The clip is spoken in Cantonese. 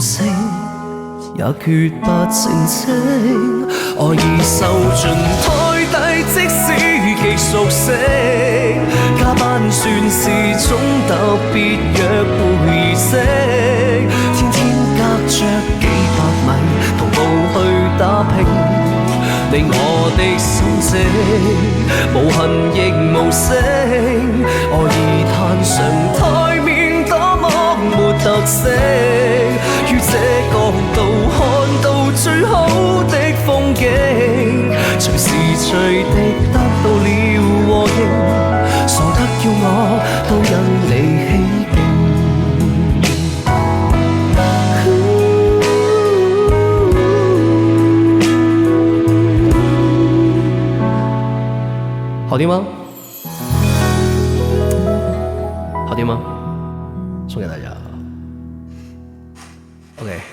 性，也決不成清。愛已受盡台底，即使極熟悉，加班算是種特別約會儀式。天天隔着幾百米，徒步去打拼，你我的心聲，無痕亦無聲。愛已攤上台面，多麼沒特色。於這角度看到最好的風景，隨時隨地得到了和應，傻得叫我都因你起勁。好聽嗎？好聽嗎？送給大家。OK。